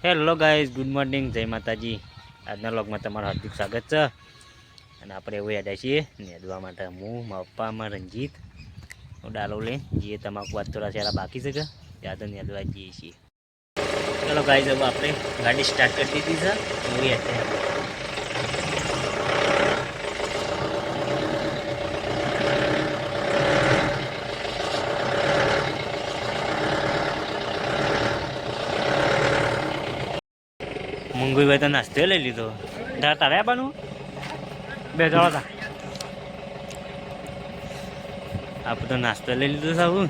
Hello guys, good morning, જય માતાજી. આજના વ્લોગમાં તમારું હાર્દિક સ્વાગત છે. અને આપણે એવું યાદ છીએ નેદવા માટે હું મારા પપ્પા માં રંજીત ડાલો લે જે તમાકુ વાત થોડા સારા બાકી છે કે ત્યાં તો નેદવા જઈએ છીએ. ચલો ગાઈઝ, હવે આપણે ગાડી સ્ટાર્ટ કરી દીધી છે. એવું યાદ છે મંગુભાઈ તો નાસ્તો લઈ લીધો. તારે આપવાનું બે જણા હતા. આપણે તો નાસ્તો લઈ લીધો સાબુ.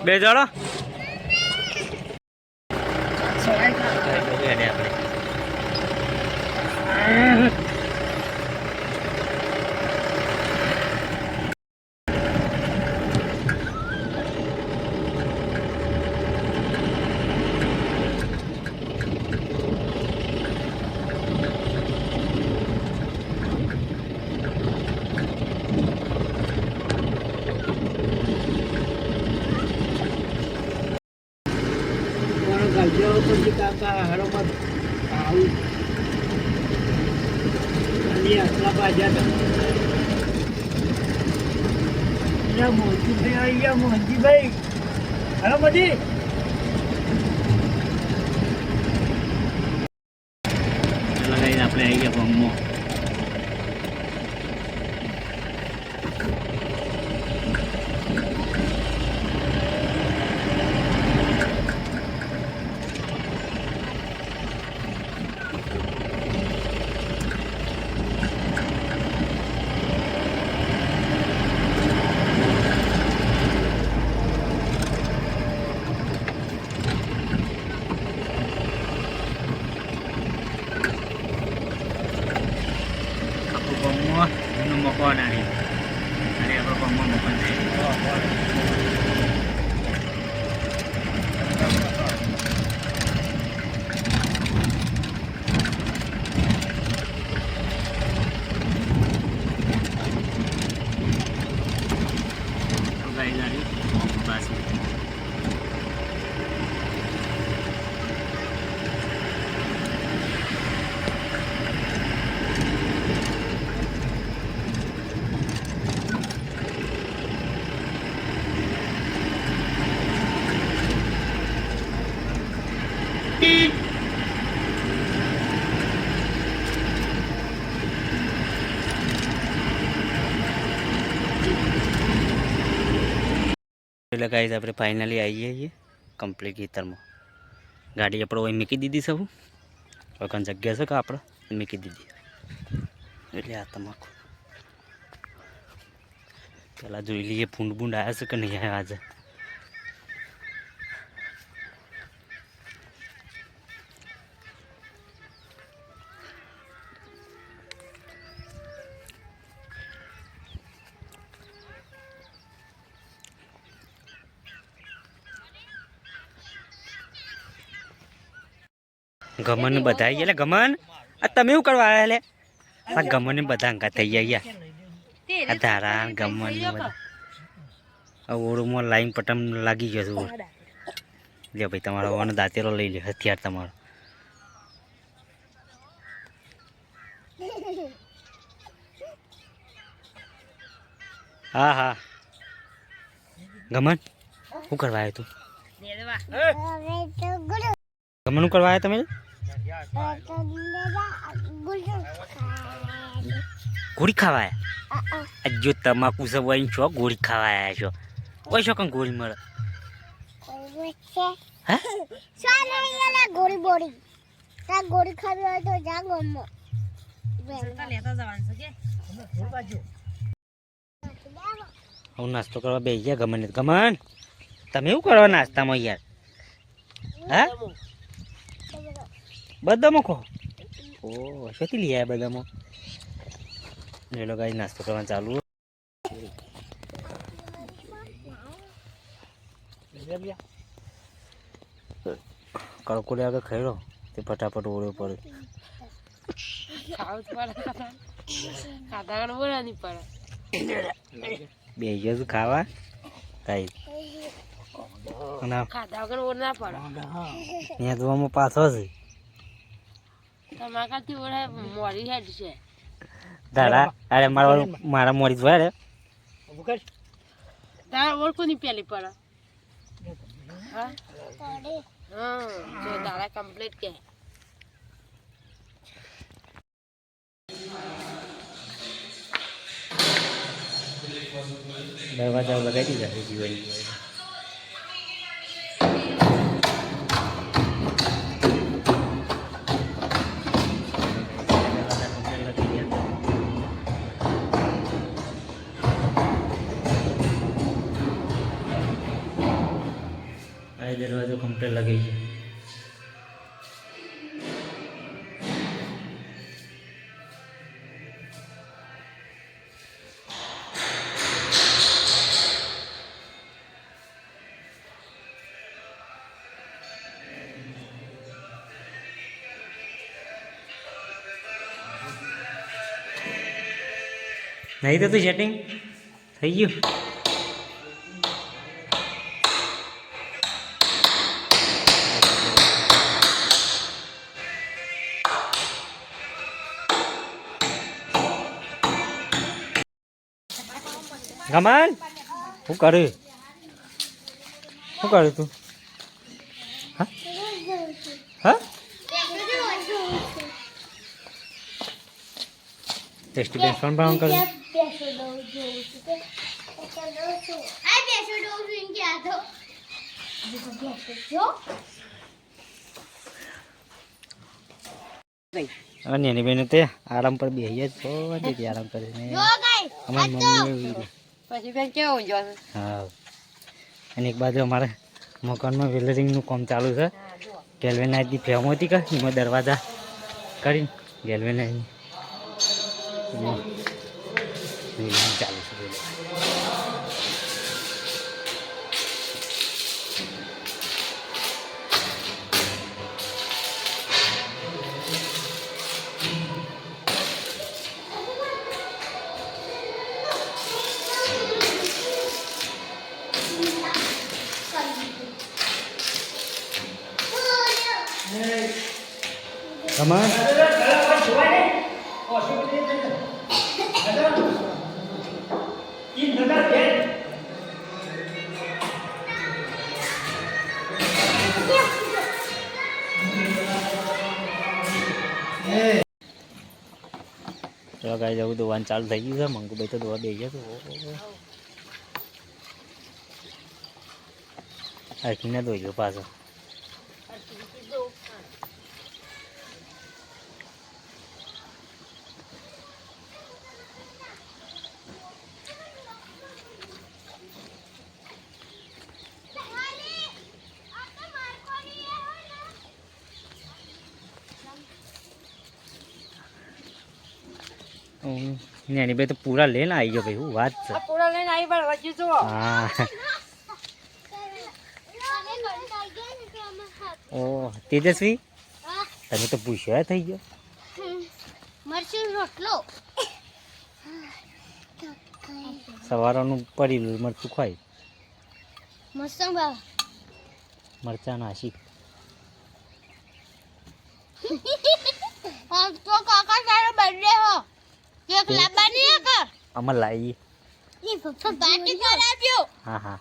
બે જણા આપણે કાકા હરોમાં આવું અને આટલા બાજા મોહનજીભાઈ આવી ગયા. મોહનજીભાઈ હલો મજી આપણે આવી ગયા પંપમાં. Mukha na rin. Ano yung pagmamukha na rin? Guys, na rin. Mukha એટલે ગાઈઝ આપણે ફાઇનલી આવી જઈએ કમ્પ્લીટ ખેતરમાં. ગાડી આપણે અહીં મૂકી દીધી છે. વખત જગ્યા છે કે આપણે મૂકી દીધી. એટલે આ તમાકુ પહેલાં જોઈ લઈએ ફૂંડ બૂંડ આવ્યા છે કે નહીં આવ્યા આજે. ગમન બધા આવી ગયા. ગમન આ તમે શું કરવા આવ્યા? આ ગમન બધા અંકા થઈ ગયા. આ ધારા ગમન બધા ઓળમાં લાઈન પટમ લાગી ગયો છે. લે ભાઈ, તમારો વાનો દાંતેરો લઈ લે હથિયાર તમારો. હા હા ગમન શું કરવા આવ્યો તું? ગમન શું કરવા આવ્યા તમે? ગોળી ખાવા આવ્યા? જો તમાકુ સબ અહીં છો, ગોળી ખાવા આવ્યા છો? કોઈ છો કમ ગોળી મળે? ગોળી ખાવી હોય તો જા ગમો. હું નાસ્તો કરવા બેસી ગયા. ગમન ગમન તમે શું કરવા નાસ્તામાં યાર? હા બદામો ખો? ઓ શોથી લઈ આવ્યા બદામો? એ લોકો નાસ્તો કરવાનું ચાલુ. કડકોડી આગળ ખાઈ લો તે ફટાફટ ઓળ્યો પડે. ખાતા બોલા નહીં પડે. બે ગયો તું ખાવા કઈ ના ખાધા વગર ઓર ના પડે ત્યાં જોવામાં પાછો છે તમાકાથી ઓળે મોરી હેડ છે દાડા અરે મારા મોડી જોયા રે ઊભું કર. તારા ઓળ કોની પેલી પડે હા પડે. હા જો તારા કમ્પ્લીટ કે દરવાજા લગાવી દીધા જીવાઈ આ દરવાજો કમ્પ્લીટ લગાવી છે નહીં થતું સેટિંગ થઈ ગયું ગમન શું કર્યું તું હા હા ટેસ્ટી બેન ફોન પણ કર્યું બેસો દઉં જોઉં છું કે બેસો દઉં છું. આ બેસો દઉં છું એમ કે આ તો. બેસો જો. અને એની બેન તે આરામ પર બેહીએ જ દીધી આરામ કરીને જો ગાય. અમારી મમ્મી પછી બેન કેવું જો હા અને એક બાજુ અમારે મકાનમાં વેલરિંગનું કામ ચાલુ છે ગેલ્વેનાઇટની ફ્રેમ હતી કે એમાં દરવાજા કરીને ગેલ્વેનાઇટની ચાલુ છે બોલો કમાન ચલો ગાઈ જવું દોવાનું ચાલુ થઈ ગયું છે મંગુભાઈ તો દોવા બે ગયા તો હરખીને દોઈ ગયો પાછો નાની ભાઈ તો પૂરા લઈને આવી ગયો ભાઈ હું વાત છે આ પૂરા લઈને આવી પણ વચ્ચે જો હા ઓ તેજસ્વી તમે તો પૂછ્યા થઈ ગયો મરચું રોટલો. સવારનું પડેલું મરચું ખાઈ મસ્ત ભાવ. મરચા નાસી તો કાકા તારો બર્થડે હો કેક લાવવાની હે કે અમાર લાવી ઈ પપ્પા પાર્ટી કરાવ્યો. હા હા